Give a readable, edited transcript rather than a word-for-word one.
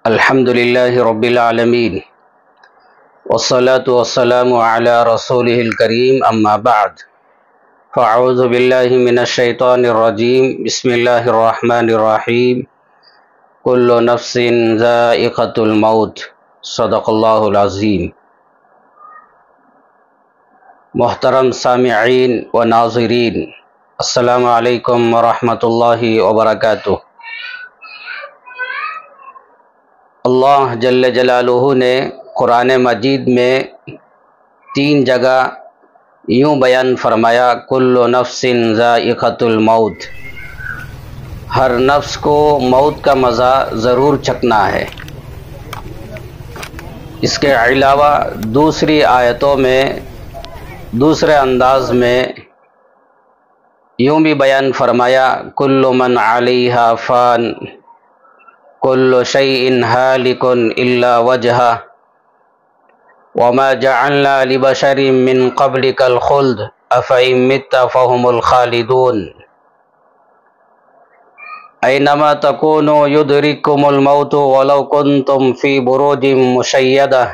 الحمد لله رب العالمين والصلاة والسلام على رسوله الكريم أما بعد فأعوذ بالله من الشيطان الرجيم بسم الله الرحمن الرحيم كل نفس ذائقة الموت صدق الله العظيم۔ محترم سامعین و ناظرین، السلام علیکم ورحمۃ اللہ وبرکاتہ۔ اللہ جل جلالہ نے قرآن مجید میں 3 جگہ یوں بیان فرمایا، کل نفس ذائقۃ الموت، ہر نفس کو موت کا مزہ ضرور چکھنا ہے۔ اس کے علاوہ دوسری آیتوں میں دوسرے انداز میں یوں بھی بیان فرمایا، کل من علیہا فان کل شیء ہالک الا وجہہ وما جعلنا لبشر من قبلک الخلد افإن مت فهم الخالدون اینما تکونوا یدرککم الموت ولو کنتم فی بروج مشیدہ